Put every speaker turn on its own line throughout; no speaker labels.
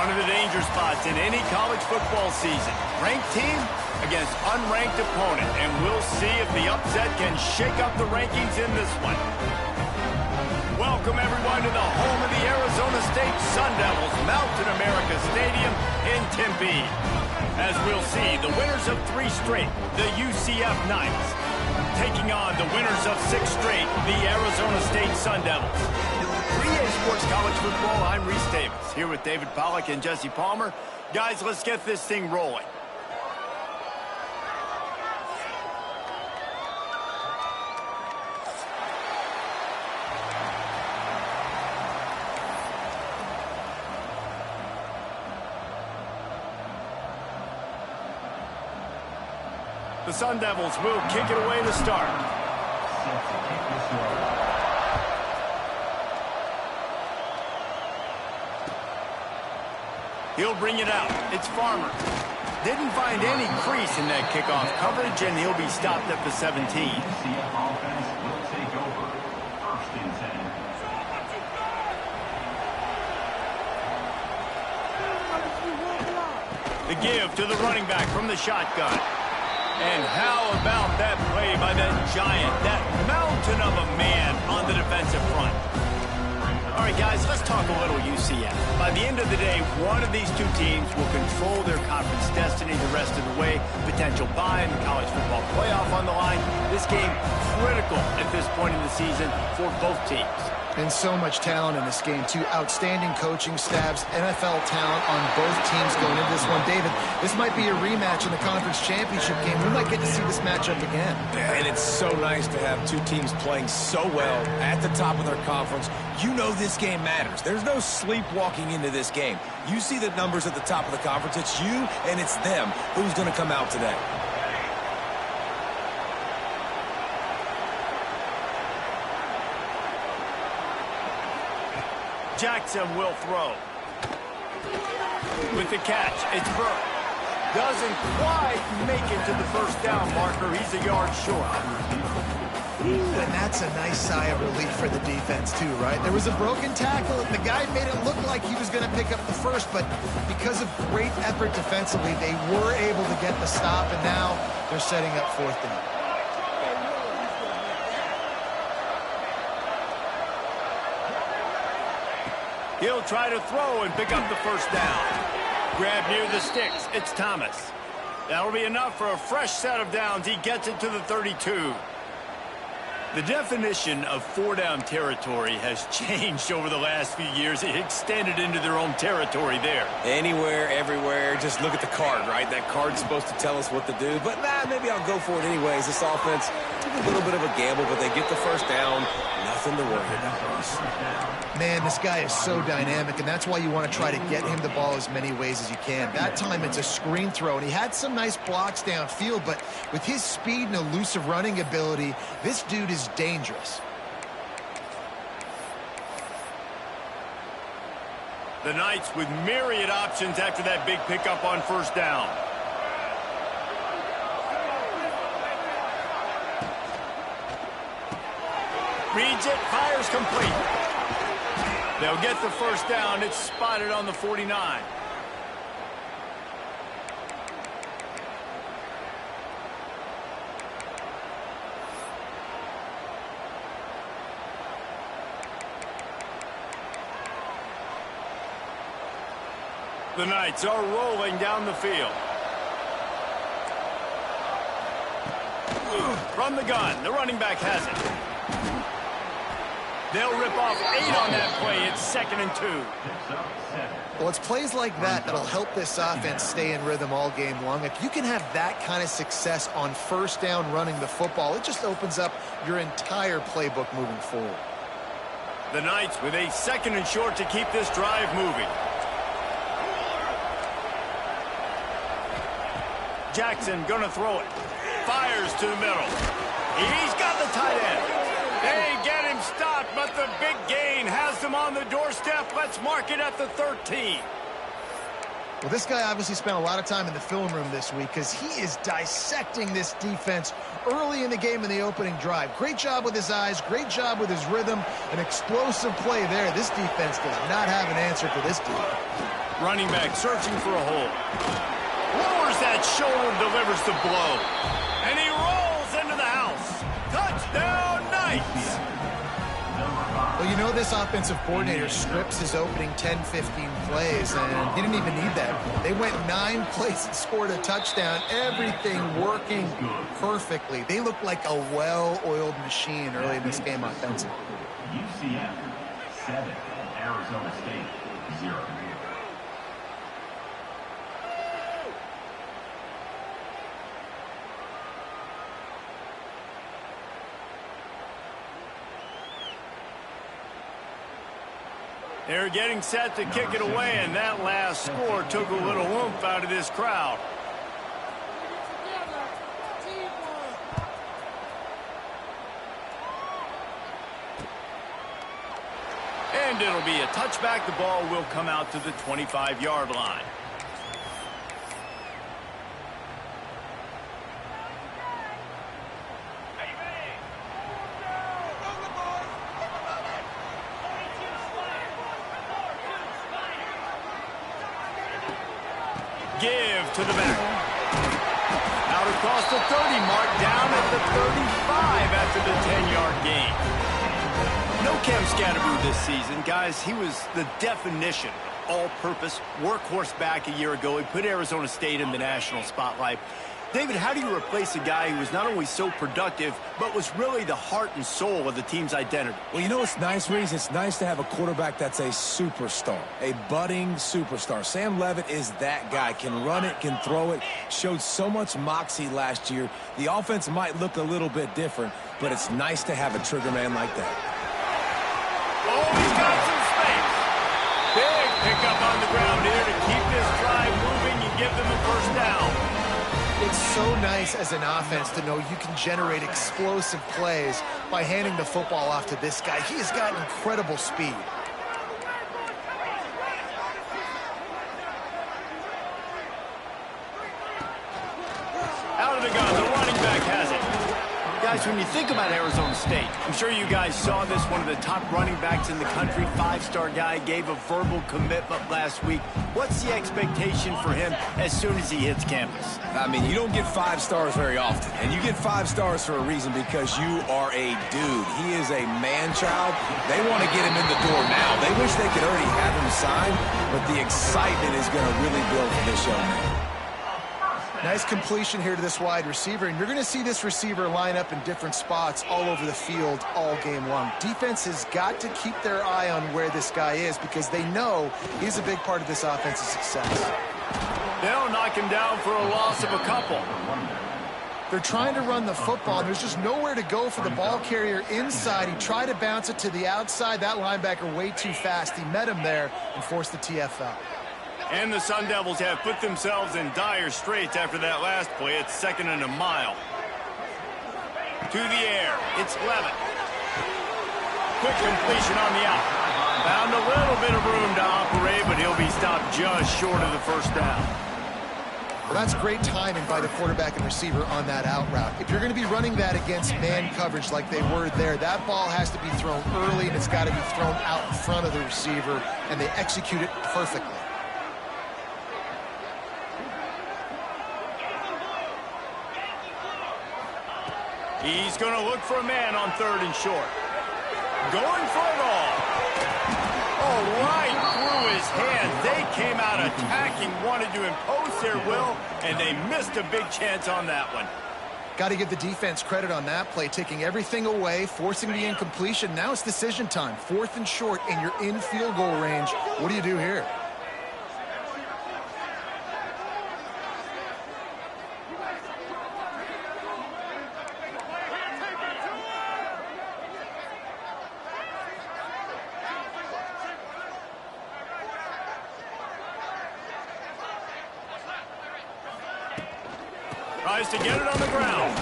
One of the danger spots in any college football season. Ranked team against unranked opponent. And we'll see if the upset can shake up the rankings in this one. Welcome, everyone, to the home of the Arizona State Sun Devils, Mountain America Stadium in Tempe. As we'll see, the winners of 3 straight, the UCF Knights, taking on the winners of 6 straight, the Arizona State Sun Devils. 3A Sports College Football, I'm Reese Davis, here with David Pollack and Jesse Palmer. Guys, let's get this thing rolling. The Sun Devils will kick it away to start. He'll bring it out. It's Farmer. Didn't find any crease in that kickoff coverage, and he'll be stopped at the 17.
UCF offense will take over. 1st and 10.
The give to the running back from the shotgun. And how about that play by that giant, that mountain of a man on the defensive front? All right, guys, let's talk a little UCF. By the end of the day, one of these 2 teams will control their conference destiny the rest of the way. Potential bye in the college football playoff on the line. This game critical at this point in the season for both teams.
And so much talent in this game, too. Outstanding coaching staffs, NFL talent on both teams going into this one. David, this might be a rematch in the conference championship game. We might get to see this matchup again.
Yeah, and it's so nice to have 2 teams playing so well at the top of their conference. You know this game matters. There's no sleepwalking into this game. You see the numbers at the top of the conference. It's you and it's them. Who's going to come out today?
Jackson will throw. With the catch, it's Burke. Doesn't quite make it to the first down marker. He's a yard short.
And that's a nice sigh of relief for the defense, too, right? There was a broken tackle, and the guy made it look like he was going to pick up the first, but because of great effort defensively, they were able to get the stop, and now they're setting up 4th down.
He'll try to throw and pick up the first down. Grab near the sticks. It's Thomas. That'll be enough for a fresh set of downs. He gets it to the 32. The definition of 4-down territory has changed over the last few years. It extended into their own territory there.
Anywhere, everywhere. Just look at the card, right? That card's supposed to tell us what to do. But, maybe I'll go for it anyways. This offense, a little bit of a gamble, but they get the first down. Nothing to worry about.
Man, this guy is so dynamic, and that's why you want to try to get him the ball as many ways as you can. That time it's a screen throw, and he had some nice blocks downfield, but with his speed and elusive running ability, this dude is dangerous.
The Knights with myriad options after that big pickup on first down. Reads it, fires complete. They'll get the first down. It's spotted on the 49. The Knights are rolling down the field. From the gun, the running back has it. They'll rip off 8 on that play. It's 2nd and 2.
Well, it's plays like that that'll help this offense stay in rhythm all game long. If you can have that kind of success on first down running the football, it just opens up your entire playbook moving forward.
The Knights with a 2nd and short to keep this drive moving. Jackson gonna throw it. Fires to the middle. He's got the tight end. They get him stopped, but the big gain has them on the doorstep. Let's mark it at the 13.
Well, this guy obviously spent a lot of time in the film room this week because he is dissecting this defense early in the game in the opening drive. Great job with his eyes, great job with his rhythm, an explosive play there. This defense does not have an answer for this team.
Running back searching for a hole. Lowers that shoulder, delivers the blow. And he rolls into the house. Touchdown, Knights!
Well, you know this offensive coordinator scripts his opening 10, 15 plays, and he didn't even need that. They went 9 plays and scored a touchdown. Everything working perfectly. They looked like a well-oiled machine early in this game offensively.
UCF 7, Arizona State 0.
They're getting set to kick it away, and that last score took a little oomph out of this crowd. And it'll be a touchback. The ball will come out to the 25-yard line. Give to the back. Out across the 30 mark, down at the 35 after the 10-yard gain. No Cam Scatterboo this season, guys. He was the definition of all-purpose workhorse back a year ago. He put Arizona State in the national spotlight. David, how do you replace a guy who was not only so productive, but was really the heart and soul of the team's identity?
Well, you know what's nice, Reese? It's nice to have a quarterback that's a superstar, a budding superstar. Sam Levitt is that guy. Can run it, can throw it, showed so much moxie last year. The offense might look a little bit different, but it's nice to have a trigger man like that.
Oh, he's got some space. Big pickup on the ground here to keep this drive moving and give them a first down.
It's so nice as an offense to know you can generate explosive plays by handing the football off to this guy. He has got incredible speed.
Out of the gun, the running back has it. Guys, when you think about Arizona State, I'm sure you guys saw this, one of the top running backs in the country, 5-star guy, gave a verbal commitment last week. What's the expectation for him as soon as he hits campus?
I mean, you don't get 5 stars very often, and you get 5 stars for a reason, because you are a dude. He is a man-child. They want to get him in the door now. They wish they could already have him signed, but the excitement is going to really build for this young man.
Nice completion here to this wide receiver, and you're going to see this receiver line up in different spots all over the field all game long. Defense has got to keep their eye on where this guy is, because they know he's a big part of this offense's success.
They'll knock him down for a loss of a couple.
They're trying to run the football, and there's just nowhere to go for the ball carrier inside. He tried to bounce it to the outside. That linebacker way too fast. He met him there and forced the TFL.
And the Sun Devils have put themselves in dire straits after that last play. It's 2nd and a mile. To the air. It's Levitt. Quick completion on the out. Found a little bit of room to operate, but he'll be stopped just short of the first down.
Well, that's great timing by the quarterback and receiver on that out route. If you're going to be running that against man coverage like they were there, that ball has to be thrown early, and it's got to be thrown out in front of the receiver, and they execute it perfectly.
He's going to look for a man on 3rd and short. Going for it all. Oh, right through his hands. They came out attacking, wanted to impose their will, and they missed a big chance on that one.
Got to give the defense credit on that play, taking everything away, forcing the incompletion. Now it's decision time. 4th and short, and you're in field goal range. What do you do here?
Tries to get it on the ground.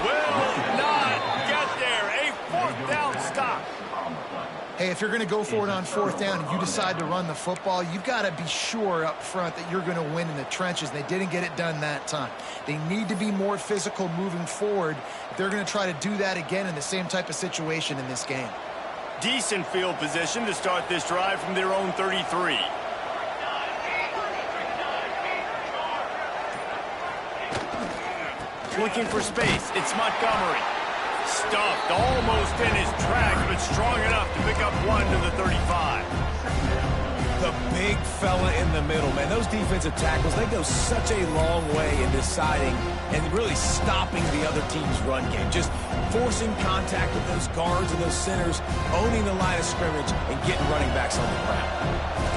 Will not get there. A 4th down stop.
Hey, if you're going to go for it on 4th down and you decide to run the football, you've got to be sure up front that you're going to win in the trenches. They didn't get it done that time. They need to be more physical moving forward if they're going to try to do that again in the same type of situation in this game.
Decent field position to start this drive from their own 33. looking for space. It's Montgomery. Stuffed almost in his tracks, but strong enough to pick up 1 to the 35.
The big fella in the middle, man. Those defensive tackles, they go such a long way in deciding and really stopping the other team's run game. Just forcing contact with those guards and those centers, owning the line of scrimmage, and getting running backs on the ground.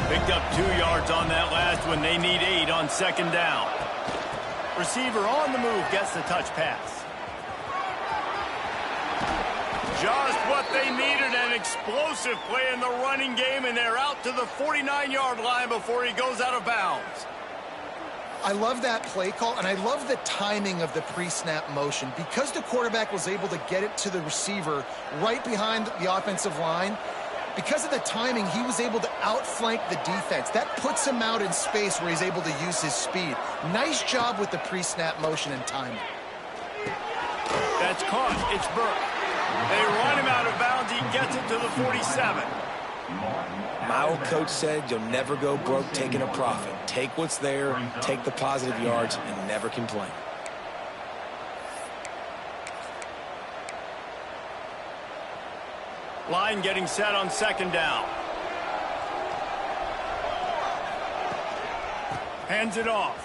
Picked up 2 yards on that last one. They need 8 on 2nd down. Receiver on the move gets the touch pass. Just what they needed, an explosive play in the running game, and they're out to the 49-yard line before he goes out of bounds.
I love that play call, and I love the timing of the pre-snap motion. Because the quarterback was able to get it to the receiver right behind the offensive line, because of the timing, he was able to outflank the defense. That puts him out in space where he's able to use his speed. Nice job with the pre-snap motion and timing.
That's caught. It's Burke. They run him out of bounds. He gets it to the 47.
My old coach said you'll never go broke taking a profit. Take what's there, take the positive yards, and never complain.
Line getting set on 2nd down. Hands it off.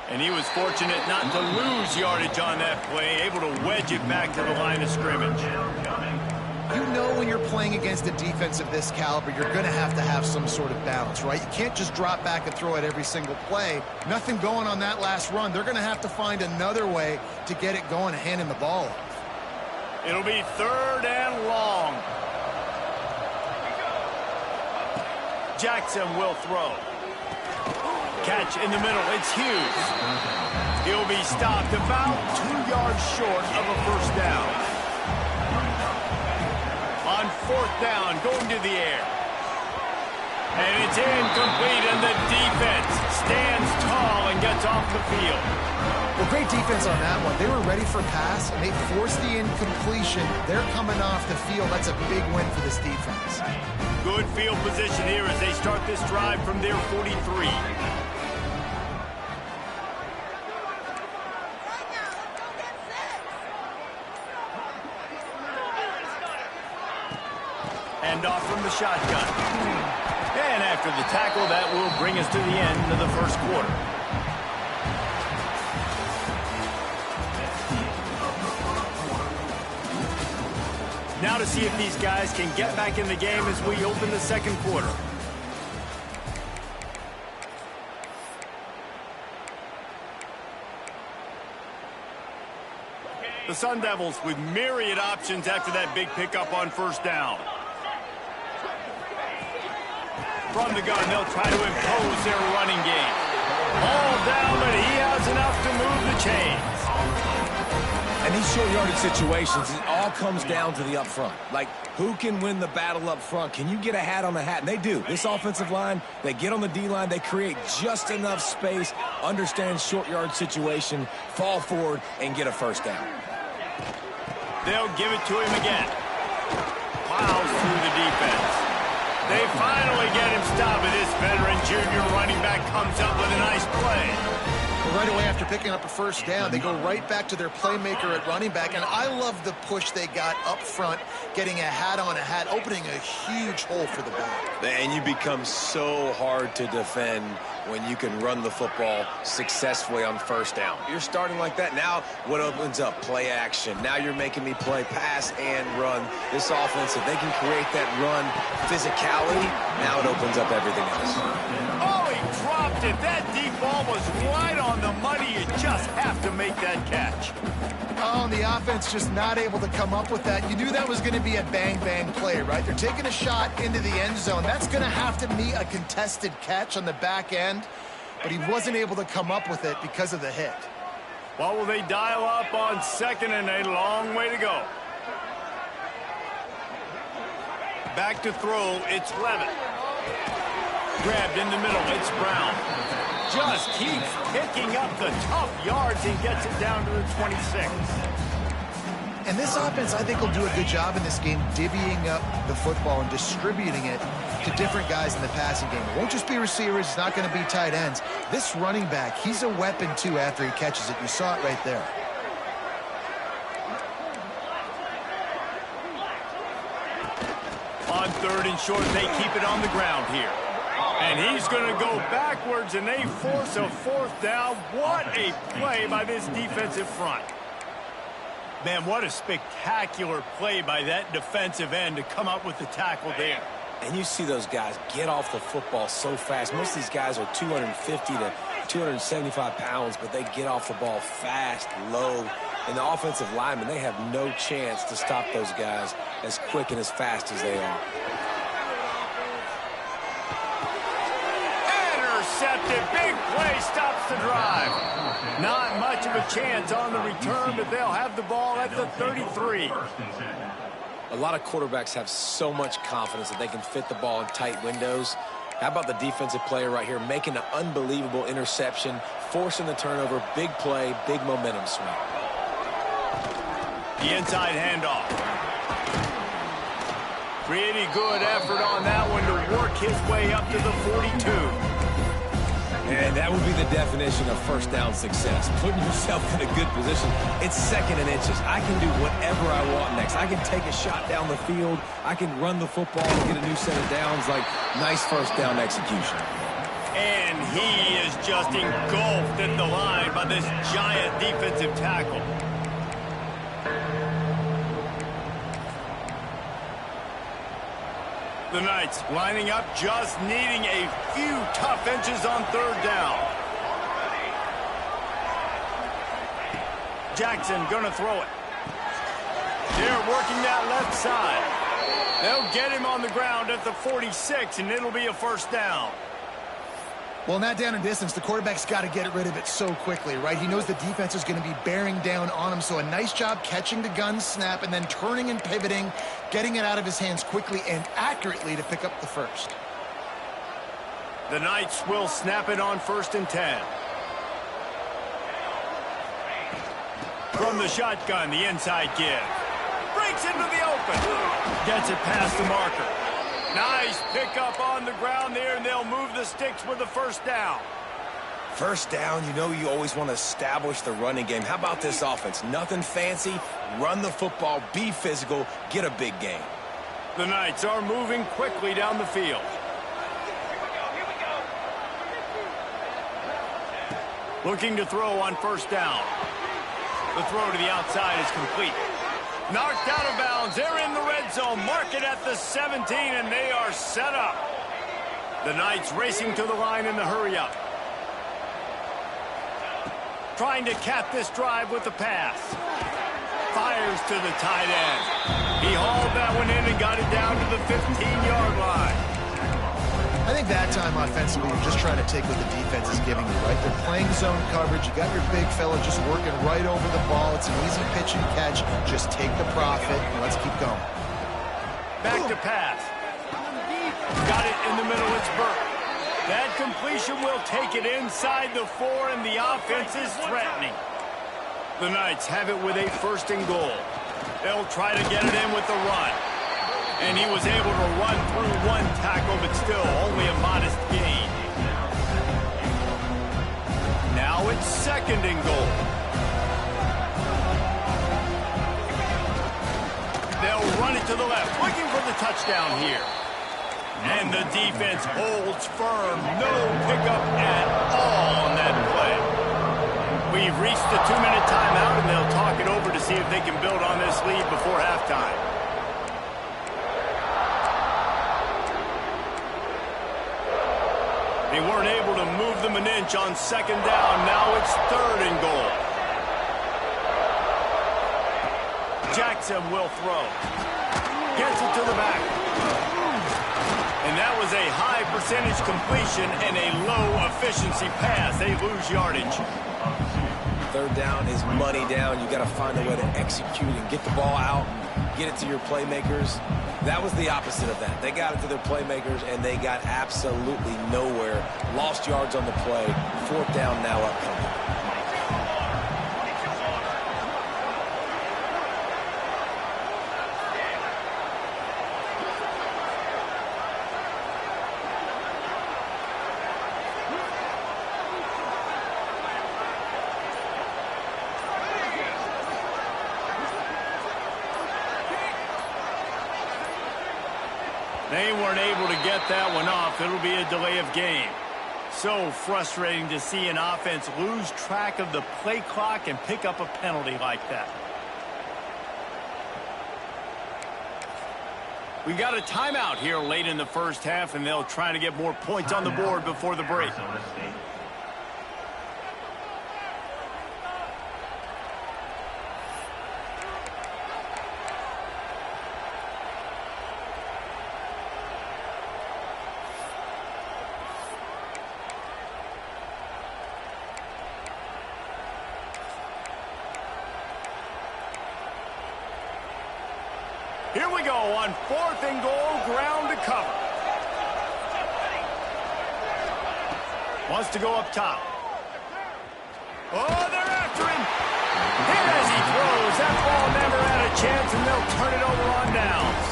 And he was fortunate not to lose yardage on that play, able to wedge it back to the line of scrimmage.
You know when you're playing against a defense of this caliber, you're going to have some sort of balance, right? You can't just drop back and throw it every single play. Nothing going on that last run. They're going to have to find another way to get it going and hand him the ball off.
It'll be 3rd and long. Jackson will throw. Catch in the middle. It's Hughes. He'll be stopped about 2 yards short of a 1st down. On 4th down, going to the air. And it's incomplete, and the defense stands tall and gets off the field.
Well, great defense on that one. They were ready for pass, and they forced the incompletion. They're coming off the field. That's a big win for this defense.
Good field position here as they start this drive from their 43. Hand off from the shotgun. And after the tackle, that will bring us to the end of the 1st quarter. Now to see if these guys can get back in the game as we open the 2nd quarter. The Sun Devils with myriad options after that big pickup on 1st down. From the gun, they'll try to impose their running game. All down, but he has enough to move the chains.
And these short yardage situations, it all comes down to the up front. Like, who can win the battle up front? Can you get a hat on the hat? And they do. This offensive line, they get on the D-line, they create just enough space, understand short yard situation, fall forward, and get a 1st down.
They'll give it to him again. Plows through the defense. They finally get him stopped, and this veteran junior running back comes up with a nice play.
Well, right away after picking up a 1st down, they go right back to their playmaker at running back, and I love the push they got up front, getting a hat on a hat, opening a huge hole for the back.
And you become so hard to defend when you can run the football successfully on 1st down. You're starting like that. Now what opens up? Play action. Now you're making me play pass and run. This offense, if they can create that run physicality, now it opens up everything else.
Oh, he dropped it. That deep ball was right on the money. You just have to make that catch.
Oh, and the offense just not able to come up with that. You knew that was going to be a bang-bang play, right? They're taking a shot into the end zone. That's going to have to be a contested catch on the back end, but he wasn't able to come up with it because of the hit.
Well, will they dial up on 2nd and a long way to go? Back to throw, it's Levitt. Grabbed in the middle, it's Brown. Just keeps picking up the tough yards and gets it down to the 26.
And this offense, I think, will do a good job in this game divvying up the football and distributing it. to different guys in the passing game. It won't just be receivers. It's not going to be tight ends. This running back, he's a weapon, too, after he catches it. You saw it right there.
On 3rd and short, they keep it on the ground here. And he's going to go backwards, and they force a 4th down. What a play by this defensive front. Man, what a spectacular play by that defensive end to come up with the tackle there.
And you see those guys get off the football so fast. Most of these guys are 250 to 275 pounds, but they get off the ball fast, low. And the offensive linemen, they have no chance to stop those guys as quick and as fast as they are.
Intercepted. Big play stops the drive. Not much of a chance on the return, but they'll have the ball at the 33.
A lot of quarterbacks have so much confidence that they can fit the ball in tight windows. How about the defensive player right here making an unbelievable interception, forcing the turnover, big play, big momentum swing.
The inside handoff. Pretty good effort on that one to work his way up to the 42.
And that would be the definition of first down success. Putting yourself in a good position. It's 2nd and inches. I can do whatever I want next. I can take a shot down the field. I can run the football and get a new set of downs. Like, nice first down execution.
And he is just engulfed at the line by this giant defensive tackle. The Knights lining up, just needing a few tough inches on 3rd down. Jackson gonna throw it. They're working that left side. They'll get him on the ground at the 46, and it'll be a 1st down.
Well, in that down and distance, the quarterback's got to get rid of it so quickly, right? He knows the defense is going to be bearing down on him, so a nice job catching the gun snap and then turning and pivoting, getting it out of his hands quickly and accurately to pick up the 1st.
The Knights will snap it on 1st and 10. From the shotgun, the inside give. Breaks into the open. Gets it past the marker. Nice pickup on the ground there, and they'll move the sticks with the 1st down.
First down, you know you always want to establish the running game. How about this offense? Nothing fancy. Run the football, be physical, get a big gain.
The Knights are moving quickly down the field. Looking to throw on 1st down. The throw to the outside is complete. Knocked out of bounds. They're in the red zone. Mark it at the 17, and they are set up. The Knights racing to the line in the hurry-up. Trying to cap this drive with the pass. Fires to the tight end. He hauled that one in and got it down to the 15-yard line.
I think that time offensively, you're just trying to take what the defense is giving you, right? They're playing zone coverage. You got your big fella just working right over the ball. It's an easy pitch and catch. Just take the profit, and let's keep going.
Back to pass. Got it in the middle. It's Burke. That completion will take it inside the 4, and the offense is threatening. The Knights have it with a 1st and goal. They'll try to get it in with the run. And he was able to run through one tackle, but still only a modest gain. Now it's 2nd and goal. They'll run it to the left, looking for the touchdown here. And the defense holds firm. No pickup at all on that play. We've reached the 2-minute timeout, and they'll talk it over to see if they can build on this lead before halftime. They weren't able to move them an inch on 2nd down. Now it's 3rd and goal. Jackson will throw. Gets it to the back. And that was a high percentage completion and a low efficiency pass. They lose yardage.
3rd down is money down. You got to find a way to execute and get the ball out, get it to your playmakers. That was the opposite of that. They got it to their playmakers, and they got absolutely nowhere. Lost yards on the play. 4th down now upcoming.
They weren't able to get that one off. It'll be a delay of game. So frustrating to see an offense lose track of the play clock and pick up a penalty like that. We got a timeout here late in the first half, and they'll try to get more points on the board before the break. Here we go on 4th and goal, ground to cover. Wants to go up top. Oh, they're after him. Hit as he throws. That ball never had a chance, and they'll turn it over on downs.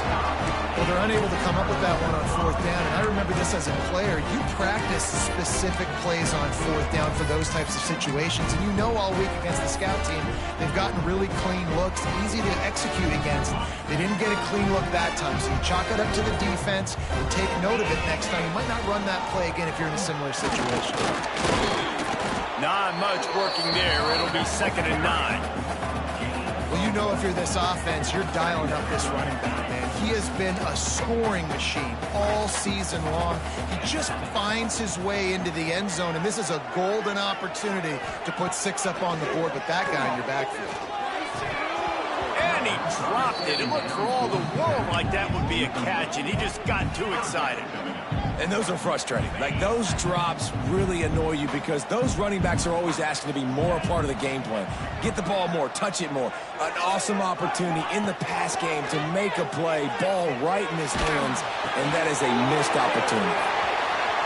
Well, they're unable to come up with that one on 4th down, and I remember this as a player. You practice specific plays on 4th down for those types of situations, and you know all week against the scout team, they've gotten really clean looks, easy to execute against. They didn't get a clean look that time, so you chalk it up to the defense and take note of it next time. You might not run that play again if you're in a similar situation.
Not much working there. It'll be 2nd and 9.
Well, you know if you're this offense, you're dialing up this running back, man. He has been a scoring machine all season long. He just finds his way into the end zone, and this is a golden opportunity to put 6 up on the board with that guy in your backfield.
And he dropped it. It looked for all the world like that would be a catch, and he just got too excited.
And those are frustrating. Like, those drops really annoy you because those running backs are always asking to be more a part of the game plan. Get the ball more, touch it more. An awesome opportunity in the pass game to make a play, ball right in his hands, and that is a missed opportunity.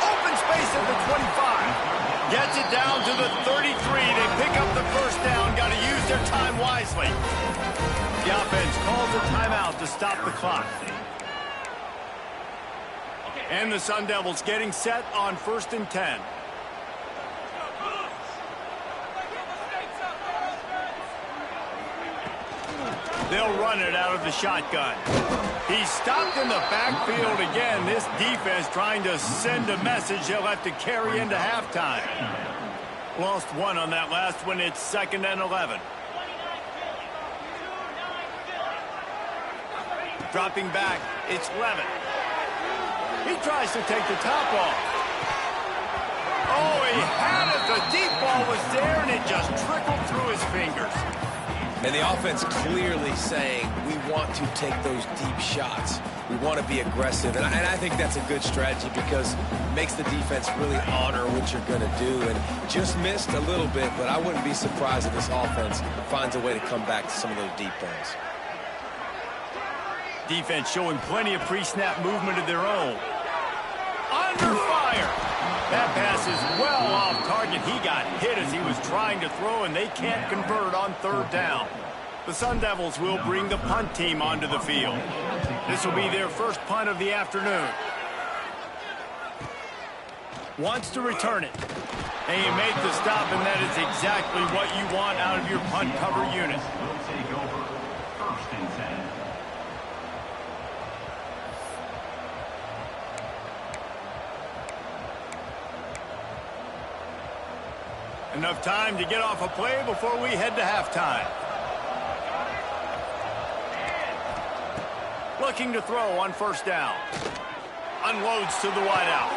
Open space at the 25. Gets it down to the 33. They pick up the first down. Got to use their time wisely. The offense calls a timeout to stop the clock. And the Sun Devils getting set on 1st and 10. They'll run it out of the shotgun. He's stopped in the backfield again. This defense trying to send a message they'll have to carry into halftime. Lost one on that last one. It's 2nd and 11. Dropping back. It's Levin. He tries to take the top off. Oh, he had it. The deep ball was there, and it just trickled through his fingers.
And the offense clearly saying, we want to take those deep shots. We want to be aggressive. And I think that's a good strategy because it makes the defense really honor what you're going to do. And just missed a little bit, but I wouldn't be surprised if this offense finds a way to come back to some of those deep balls.
Defense showing plenty of pre-snap movement of their own. Under fire. That pass is well off target. He got hit as he was trying to throw, and they can't convert on 3rd down. The Sun Devils will bring the punt team onto the field. This will be their first punt of the afternoon. Wants to return it. And you make the stop, and that is exactly what you want out of your punt cover unit.
Will take over 1st and 10.
Enough time to get off a play before we head to halftime. Looking to throw on 1st down. Unloads to the wideout.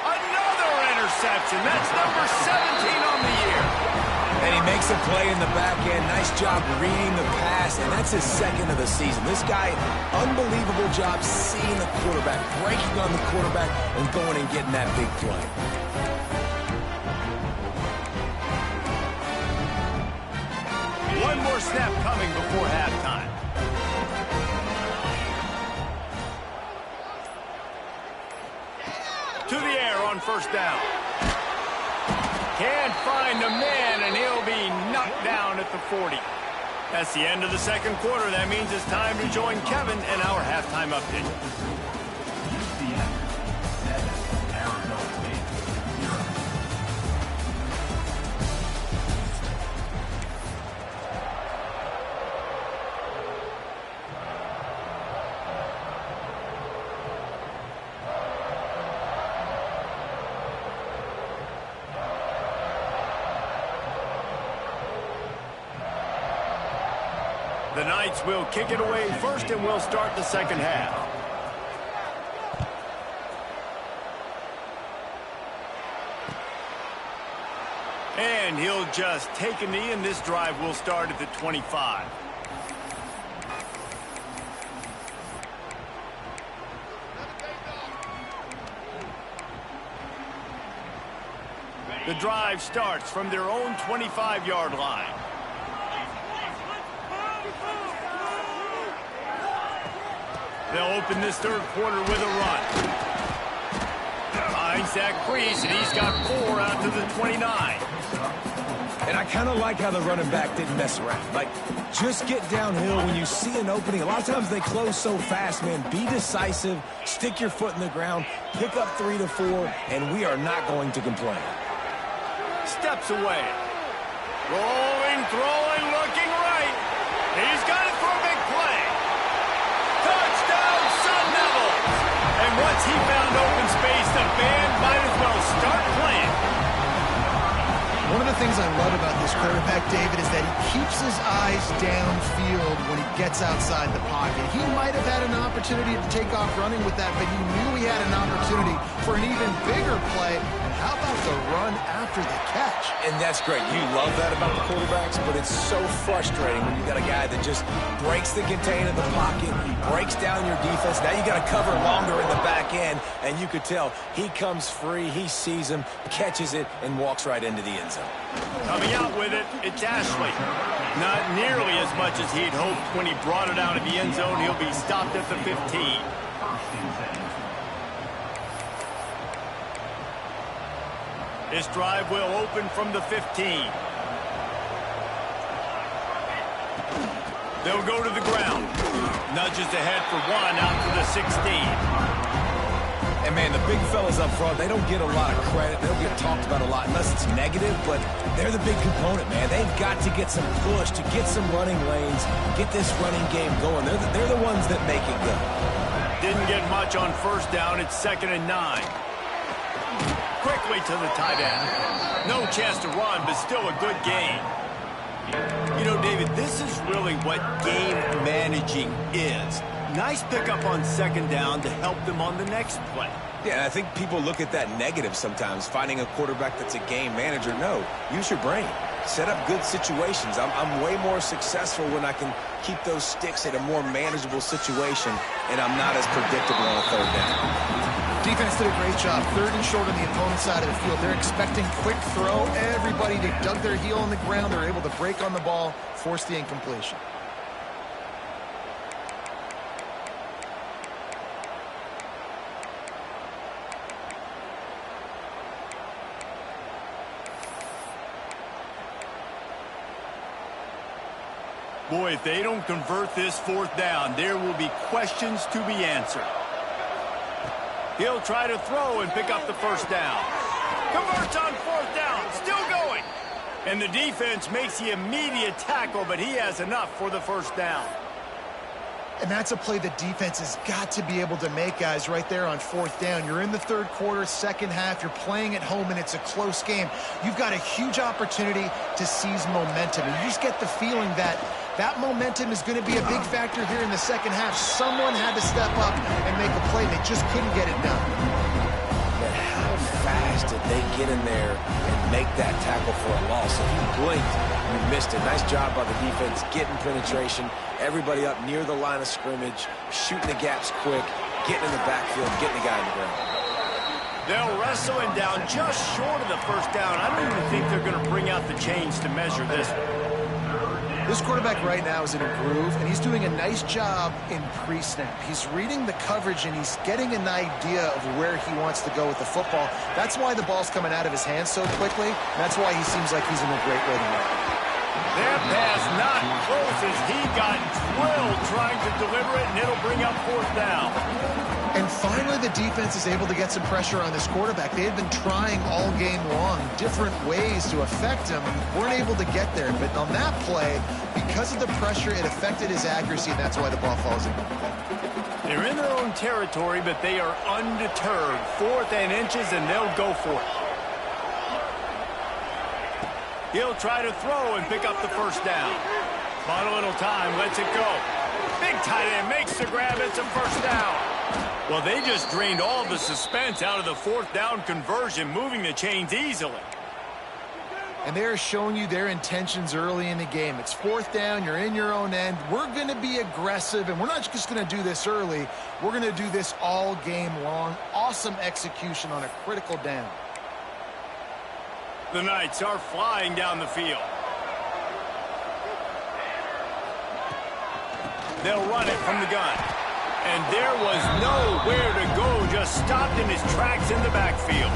Another interception. That's number 17 on the year.
And he makes a play in the back end. Nice job reading the pass, and that's his 2nd of the season. This guy, unbelievable job seeing the quarterback, breaking on the quarterback, and going and getting that big play.
One more snap coming before halftime. To the air on 1st down. Can't find a man, and he'll be knocked down at the 40. That's the end of the 2nd quarter. That means it's time to join Kevin in our halftime update.
UCF 7, Arizona State 0.
The Knights will kick it away first, and we'll start the second half. And he'll just take a knee, and this drive will start at the 25. The drive starts from their own 25-yard line. They'll open this third quarter with a run. Finds that crease, and he's got 4 out to the 29.
And I kind of like how the running back didn't mess around. Like, just get downhill when you see an opening. A lot of times they close so fast, man. Be decisive, stick your foot in the ground, pick up 3 to 4, and we are not going to complain.
Steps away. Rolling, throwing, looking right. He's got it for a big play. Touchdown, Sun Devils! And once he found open space, the band might as well start playing.
One of the things I love about this quarterback, David, is that he keeps his eyes downfield when he gets outside the pocket. He might have had an opportunity to take off running with that, but he knew he had an opportunity for an even bigger play. And how about the run after the catch?
And that's great. You love that about the quarterbacks, but it's so frustrating when you got a guy that just breaks the contain of the pocket, breaks down your defense. Now you got to cover longer in the back end, and you could tell he comes free, he sees him, catches it, and walks right into the end zone.
Coming out with it, it's Ashley. Not nearly as much as he'd hoped when he brought it out of the end zone. He'll be stopped at the 15. This drive will open from the 15. They'll go to the ground. Nudges ahead for 1 out to the 16.
And, man, the big fellas up front, they don't get a lot of credit. They don't get talked about a lot unless it's negative, but they're the big component, man. They've got to get some push, to get some running lanes, get this running game going. They're the ones that make it go.
Didn't get much on first down. It's 2nd and 9. Quickly to the tight end. No chance to run, but still a good gain. You know, David, this is really what game managing is. Nice pickup on 2nd down to help them on the next play.
Yeah, I think people look at that negative sometimes, finding a quarterback that's a game manager. No, use your brain. Set up good situations. I'm way more successful when I can keep those sticks at a more manageable situation, and I'm not as predictable on a 3rd down.
Defense did a great job. 3rd and short on the opponent's side of the field. They're expecting quick throw. Everybody dug their heel on the ground. They're able to break on the ball, force the incompletion.
Boy, if they don't convert this 4th down, there will be questions to be answered. He'll try to throw and pick up the 1st down. Converts on 4th down, still going. And the defense makes the immediate tackle, but he has enough for the 1st down.
And that's a play the defense has got to be able to make, guys, right there on 4th down. You're in the 3rd quarter, second half. You're playing at home, and it's a close game. You've got a huge opportunity to seize momentum. And you just get the feeling that that momentum is going to be a big factor here in the second half. Someone had to step up and make a play. They just couldn't get it done.
But how fast did they get in there and make that tackle for a loss? If you blinked, you missed it. Nice job by the defense, getting penetration. Everybody up near the line of scrimmage, shooting the gaps quick, getting in the backfield, getting the guy in the ground.
They'll wrestle him down just short of the 1st down. I don't even think they're going to bring out the chains to measure this one.
This quarterback right now is in a groove, and he's doing a nice job in pre-snap. He's reading the coverage, and he's getting an idea of where he wants to go with the football. That's why the ball's coming out of his hands so quickly. That's why he seems like he's in a great rhythm right now.
Their pass not close as he got drilled trying to deliver it, and it'll bring up 4th down.
And finally, the defense is able to get some pressure on this quarterback. They had been trying all game long different ways to affect him, weren't able to get there. But on that play, because of the pressure, it affected his accuracy, and that's why the ball falls in.
They're in their own territory, but they are undeterred. 4th and inches, and they'll go for it. He'll try to throw and pick up the 1st down. Bought a little time, lets it go. Big tight end makes the grab. It's a first down. Well, they just drained all the suspense out of the fourth down conversion, moving the chains easily.
And they're showing you their intentions early in the game. It's fourth down. You're in your own end. We're going to be aggressive, and we're not just going to do this early. We're going to do this all game long. Awesome execution on a critical down.
The Knights are flying down the field. They'll run it from the gun. And there was nowhere to go, just stopped in his tracks in the backfield.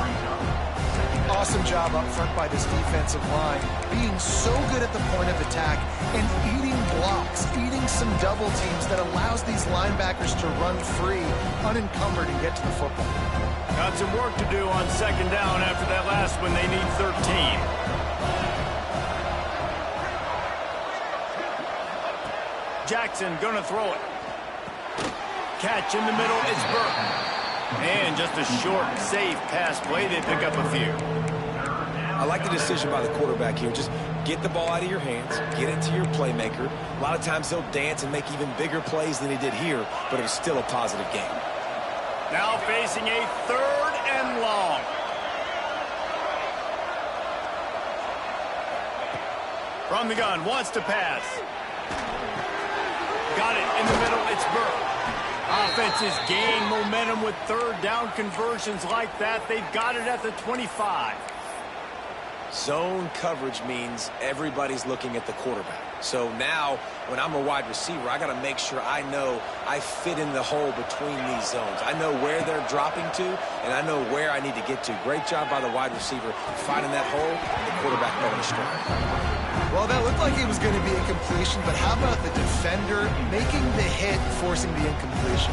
Awesome job up front by this defensive line, being so good at the point of attack and eating blocks, eating some double teams that allows these linebackers to run free, unencumbered, and get to the football.
Got some work to do on second down after that last one. They need 13. Jackson gonna throw it. Catch in the middle, it's Burke. And just a short, safe pass play. They pick up a few.
I like the decision by the quarterback here. Just get the ball out of your hands, get it to your playmaker. A lot of times he'll dance and make even bigger plays than he did here, but it was still a positive game.
Now facing a third and long. From the gun, wants to pass. Got it in the middle, it's Burke. Offenses gain momentum with third down conversions like that. They've got it at the 25.
Zone coverage means everybody's looking at the quarterback. So now, when I'm a wide receiver, I got to make sure I know I fit in the hole between these zones. I know where they're dropping to, and I know where I need to get to. Great job by the wide receiver finding that hole, and the quarterback going astray.
Well, that looked like it was going to be a completion, but how about the defender making the hit, forcing the incompletion?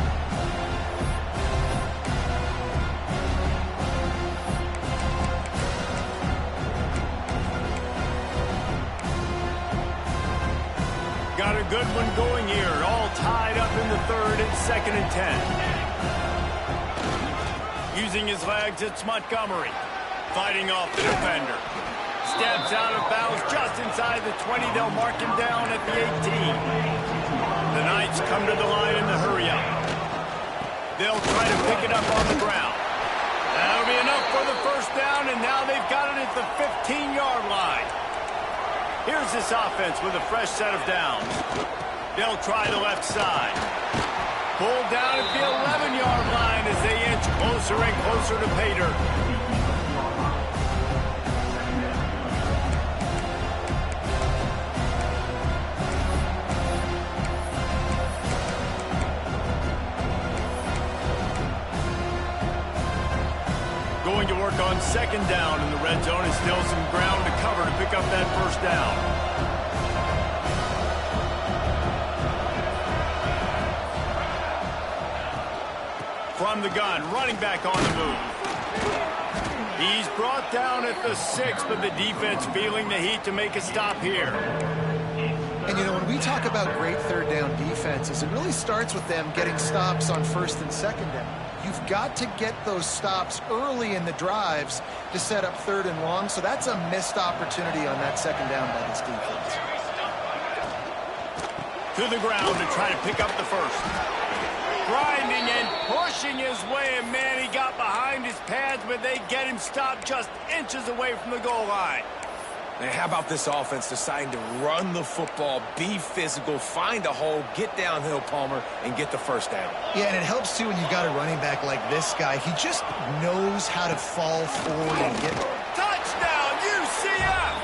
Got a good one going here. All tied up in the third and 2nd and 10. Using his legs, it's Montgomery. Fighting off the defender. Steps out of bounds just inside the 20. They'll mark him down at the 18. The Knights come to the line in the hurry-up. They'll try to pick it up on the ground. That'll be enough for the first down, and now they've got it at the 15-yard line. Here's this offense with a fresh set of downs. They'll try the left side. Pulled down at the 11-yard line as they inch closer and closer to pay dirt. Going to work on second down in the red zone, and still some ground to cover to pick up that first down. From the gun, running back on the move. He's brought down at the 6, but the defense feeling the heat to make a stop here.
And, you know, when we talk about great third down defenses, it really starts with them getting stops on first and second down. You've got to get those stops early in the drives to set up third and long, so that's a missed opportunity on that second down by this defense.
To the ground to try to pick up the first. Grinding and pushing his way, and man, he got behind his pads, but they get him stopped just inches away from the goal line.
Man, how about this offense deciding to run the football, be physical, find a hole, get downhill, Palmer, and get the first down?
Yeah, and it helps, too, when you've got a running back like this guy. He just knows how to fall forward and get...
Touchdown, UCF!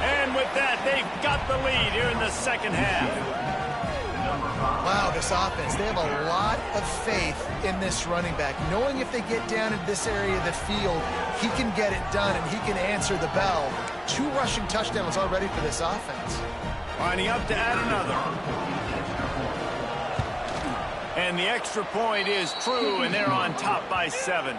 And with that, they've got the lead here in the second half.
Wow, this offense, they have a lot of faith in this running back. Knowing if they get down in this area of the field, he can get it done and he can answer the bell. 2 rushing touchdowns already for this offense.
Lining up to add another. And the extra point is true, and they're on top by 7.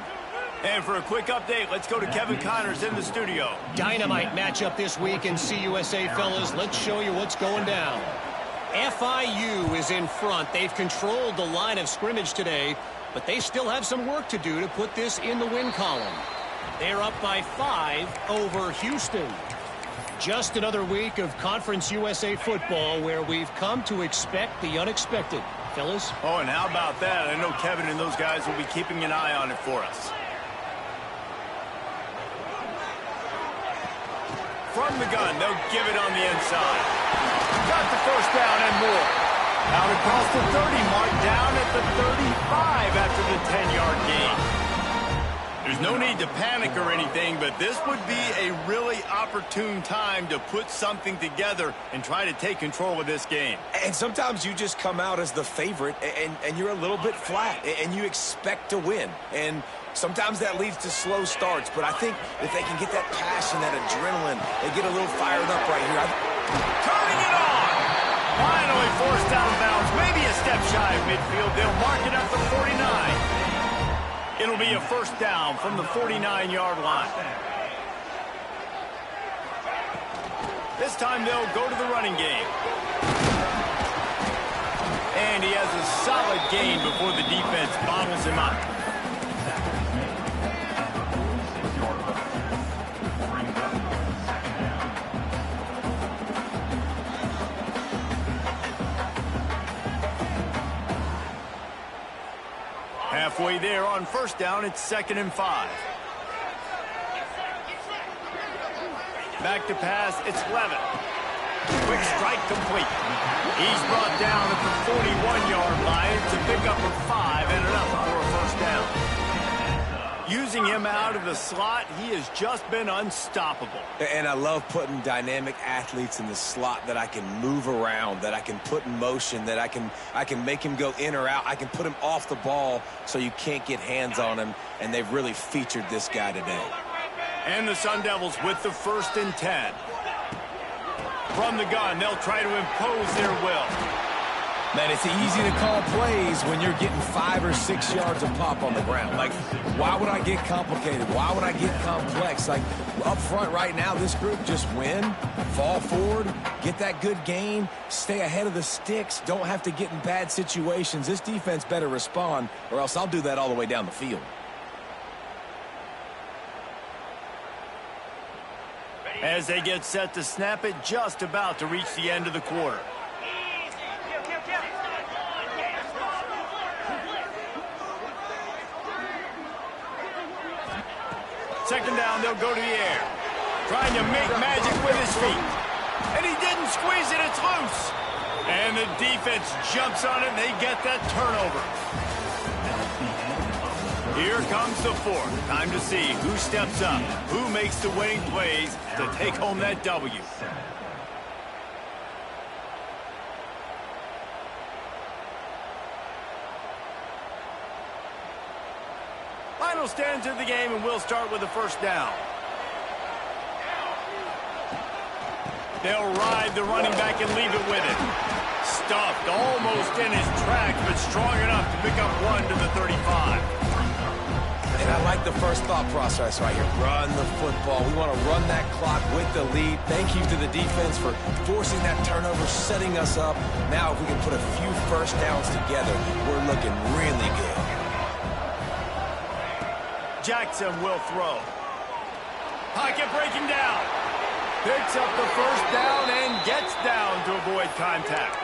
And for a quick update, let's go to Kevin Connors in the studio.
Dynamite matchup this week in CUSA, fellas. Let's show you what's going down. FIU is in front. They've controlled the line of scrimmage today, but they still have some work to do to put this in the win column. They're up by 5 over Houston. Just another week of Conference USA football where we've come to expect the unexpected. Fellas?
Oh, and how about that? I know Kevin and those guys will be keeping an eye on it for us. From the gun, they'll give it on the inside. Got the first down and more. Out across the 30, mark down at the 35 after the 10-yard gain. There's no need to panic or anything, but this would be a really opportune time to put something together and try to take control of this game.
And sometimes you just come out as the favorite, and you're a little bit flat, and you expect to win. And sometimes that leads to slow starts, but I think if they can get that passion, that adrenaline, they get a little fired up right here.
Turning it on! Finally forced out of bounds, maybe a step shy of midfield. They'll mark it up to 49. It'll be a first down from the 49-yard line. This time they'll go to the running game. And he has a solid gain before the defense bottles him up. Halfway there on first down, it's 2nd and 5. Back to pass, it's Levin. Quick strike complete. He's brought down at the 41-yard line to pick up a 5 and enough for a first down. Using him out of the slot, he has just been unstoppable.
And I love putting dynamic athletes in the slot that I can move around, that I can put in motion, that I can make him go in or out. I can put him off the ball so you can't get hands on him, and they've really featured this guy today.
And the Sun Devils with the 1st and 10. From the gun, they'll try to impose their will.
Man, it's easy to call plays when you're getting 5 or 6 yards of pop on the ground. Like, why would I get complicated? Why would I get complex? Like, up front right now, this group just win, fall forward, get that good gain, stay ahead of the sticks, don't have to get in bad situations. This defense better respond, or else I'll do that all the way down the field.
As they get set to snap it, just about to reach the end of the quarter. Second down, they'll go to the air. Trying to make magic with his feet. And he didn't squeeze it, it's loose. And the defense jumps on it, and they get that turnover. Here comes the 4th. Time to see who steps up, who makes the winning plays to take home that W. Final stands of the game, and we'll start with the first down. They'll ride the running back and leave it with him. Stuffed almost in his tracks, but strong enough to pick up 1 to the 35.
And I like the first thought process right here. Run the football. We want to run that clock with the lead. Thank you to the defense for forcing that turnover, setting us up. Now if we can put a few first downs together, we're looking really good.
Jackson will throw. Pocket breaking down. Picks up the first down and gets down to avoid contact.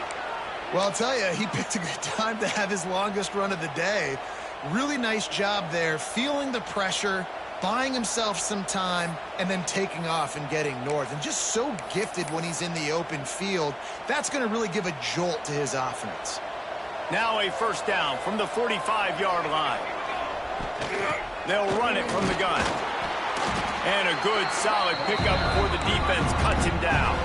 Well, I'll tell you, he picked a good time to have his longest run of the day. Really nice job there, feeling the pressure, buying himself some time, and then taking off and getting north. And just so gifted when he's in the open field. That's going to really give a jolt to his offense.
Now a first down from the 45-yard line. They'll run it from the gun. And a good, solid pickup before the defense cuts him down.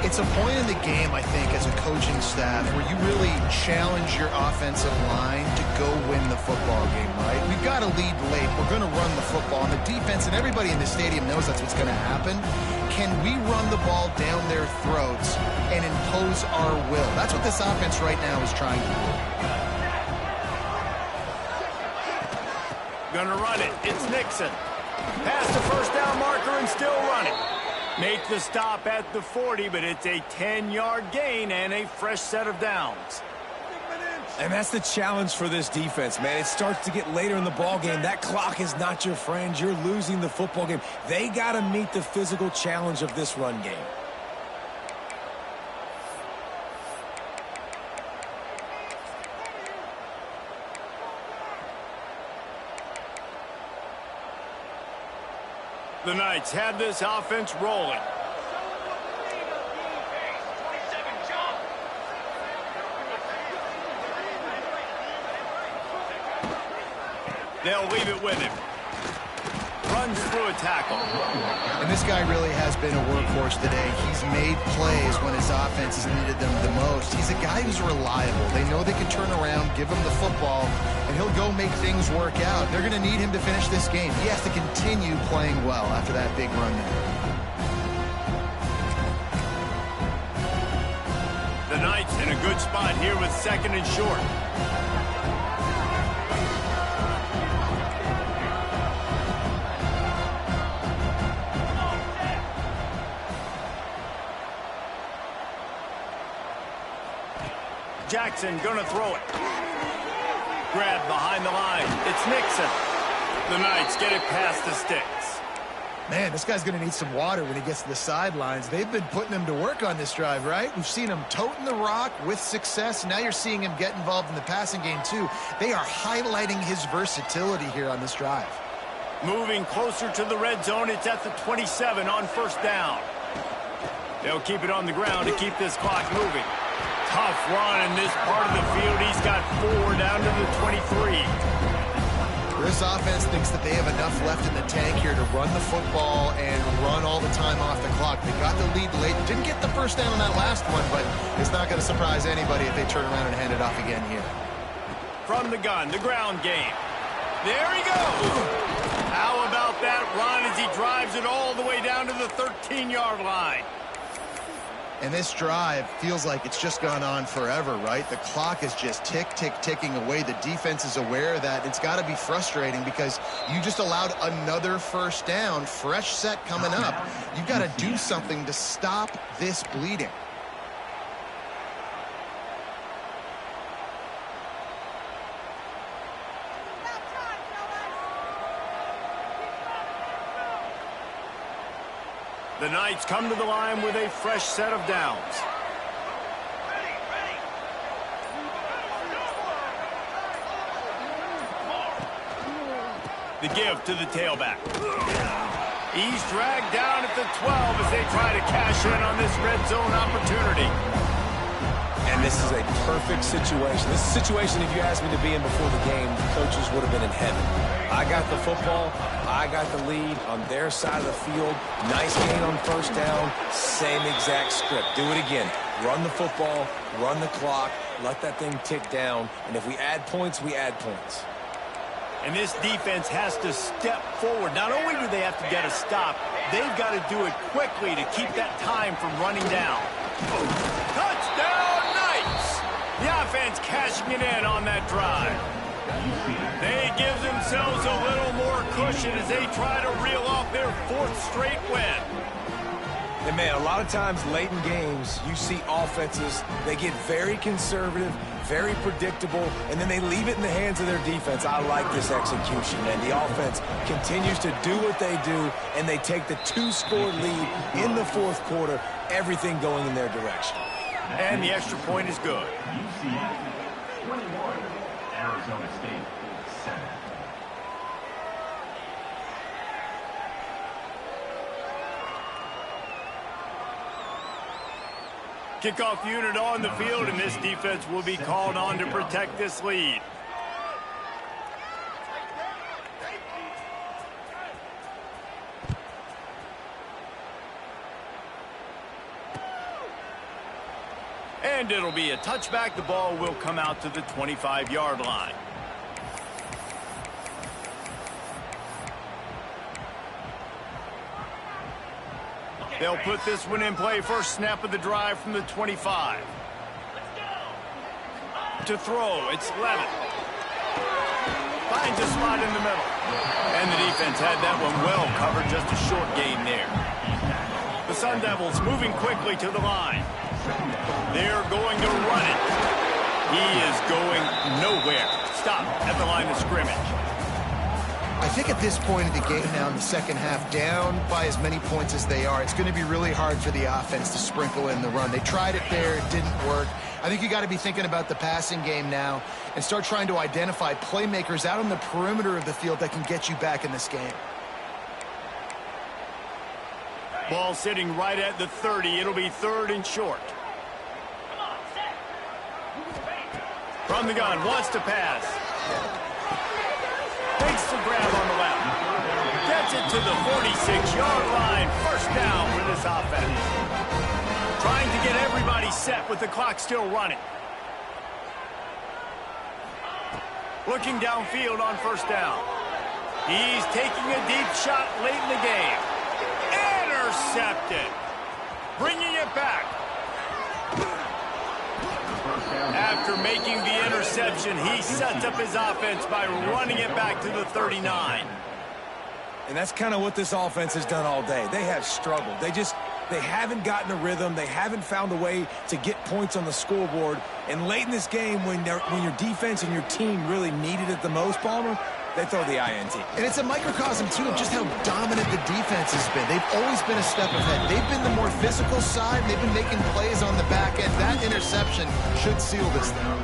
It's a point in the game, I think, as a coaching staff, where you really challenge your offensive line to go win the football game, right? We've got to lead late. We're going to run the football. And the defense and everybody in the stadium knows that's what's going to happen. Can we run the ball down their throats and impose our will? That's what this offense right now is trying to do.
Gonna run it. It's Nixon. Past the first down marker and still running. Make the stop at the 40, but it's a 10-yard gain and a fresh set of downs.
And that's the challenge for this defense, man. It starts to get later in the ball game. That clock is not your friend. You're losing the football game. They got to meet the physical challenge of this run game.
The Knights have this offense rolling. They'll leave it with him. Runs through a tackle.
And this guy really has been a workhorse today. He's made plays when his offense has needed them the most. He's a guy who's reliable. They know they can turn around, give him the football, and he'll go make things work out. They're going to need him to finish this game. He has to continue playing well after that big run there.
The Knights in a good spot here with 2nd and short. Jackson gonna throw it. Grab behind the line. It's Nixon. The Knights get it past the sticks.
Man, this guy's going to need some water when he gets to the sidelines. They've been putting him to work on this drive, right? We've seen him toting the rock with success. Now you're seeing him get involved in the passing game, too. They are highlighting his versatility here on this drive.
Moving closer to the red zone. It's at the 27 on 1st down. They'll keep it on the ground to keep this clock moving. Tough run in this part of the field. He's got 4 down to the 23.
This offense thinks that they have enough left in the tank here to run the football and run all the time off the clock. They got the lead late. Didn't get the 1st down on that last one, but it's not going to surprise anybody if they turn around and hand it off again here.
From the gun, the ground game. There he goes. How about that run as he drives it all the way down to the 13-yard line?
And this drive feels like it's just gone on forever, right? The clock is just ticking away. The defense is aware of that. It's got to be frustrating because you just allowed another 1st down, fresh set coming up. You've got to do something to stop this bleeding.
The Knights come to the line with a fresh set of downs. The give to the tailback. He's dragged down at the 12 as they try to cash in on this red zone opportunity.
And this is a perfect situation. This is a situation, if you asked me to be in before the game, the coaches would have been in heaven. I got the football. I got the lead on their side of the field. Nice gain on 1st down. Same exact script. Do it again. Run the football, run the clock, let that thing tick down. And if we add points, we add points.
And this defense has to step forward. Not only do they have to get a stop, they've got to do it quickly to keep that time from running down. Touchdown, Knights! The offense cashing it in on that drive. They give themselves a little more cushion as they try to reel off their 4th straight win.
And, man, a lot of times late in games, you see offenses, they get very conservative, very predictable, and then they leave it in the hands of their defense. I like this execution, man. The offense continues to do what they do, and they take the 2-score lead in the 4th quarter, everything going in their direction.
And the extra point is good.
UCF 21, Arizona State 7.
Kickoff unit on the field, and this defense will be called on to protect this lead. And it'll be a touchback. The ball will come out to the 25-yard line. They'll put this one in play. First snap of the drive from the 25. To throw, it's Levitt. Finds a spot in the middle. And the defense had that one well covered, just a short gain there. The Sun Devils moving quickly to the line. They're going to run it. He is going nowhere. Stop at the line of scrimmage.
I think at this point of the game now in the second half, down by as many points as they are, it's going to be really hard for the offense to sprinkle in the run. They tried it there. It didn't work. I think you got to be thinking about the passing game now and start trying to identify playmakers out on the perimeter of the field that can get you back in this game.
Ball sitting right at the 30. It'll be 3rd and short. From the gun, wants to pass. Takes the grab on the left. Gets it to the 46-yard line. First down for this offense. Trying to get everybody set with the clock still running. Looking downfield on first down. He's taking a deep shot late in the game. Intercepted. Bringing it back. After making the interception, he sets up his offense by running it back to the 39.
And that's kind of what this offense has done all day. They have struggled. They haven't gotten a rhythm. They haven't found a way to get points on the scoreboard. And late in this game, when your defense and your team really needed it the most, Palmer, they throw the INT.
And it's a microcosm, too, of just how dominant the defense has been. They've always been a step ahead. They've been the more physical side. They've been making plays on the back end. That interception should seal this thing.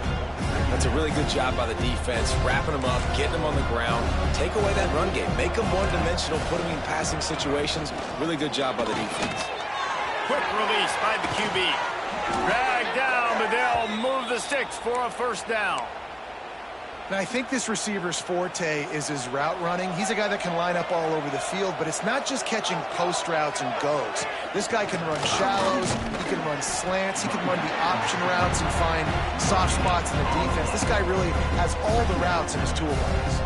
That's a really good job by the defense, wrapping them up, getting them on the ground, take away that run game, make them one-dimensional, put them in passing situations. Really good job by the defense.
Quick release by the QB. Drag down, but they'll move the sticks for a first down.
Now, I think this receiver's forte is his route running. He's a guy that can line up all over the field, but it's not just catching post routes and goes. This guy can run shallows, he can run slants, he can run the option routes and find soft spots in the defense. This guy really has all the routes in his toolbox.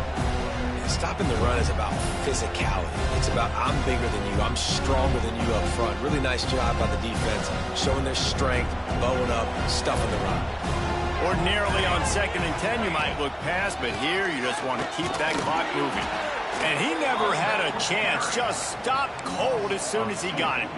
Stopping the run is about physicality. It's about I'm bigger than you, I'm stronger than you up front. Really nice job by the defense, showing their strength, bowing up, stuffing the run.
Ordinarily on 2nd and 10, you might look past, but here you just want to keep that clock moving. And he never had a chance, just stopped cold as soon as he got it.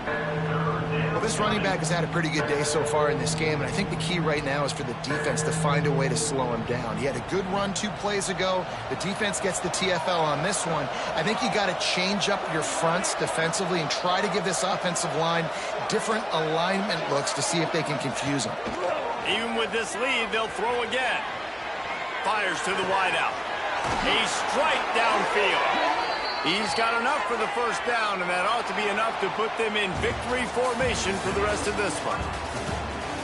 Well, this running back has had a pretty good day so far in this game, and I think the key right now is for the defense to find a way to slow him down. He had a good run 2 plays ago. The defense gets the TFL on this one. I think you got to change up your fronts defensively and try to give this offensive line different alignment looks to see if they can confuse him.
Even with this lead, they'll throw again. Fires to the wideout. A strike downfield. He's got enough for the first down, and that ought to be enough to put them in victory formation for the rest of this one.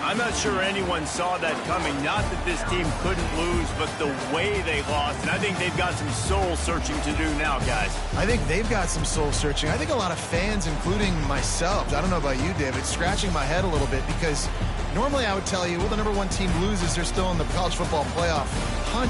I'm not sure anyone saw that coming. Not that this team couldn't lose, but the way they lost. And I think they've got some soul-searching to do now, guys.
I think they've got some soul-searching. I think a lot of fans, including myself, I don't know about you, David, scratching my head a little bit because normally I would tell you, well, the #1 team loses, they're still in the college football playoff hunt.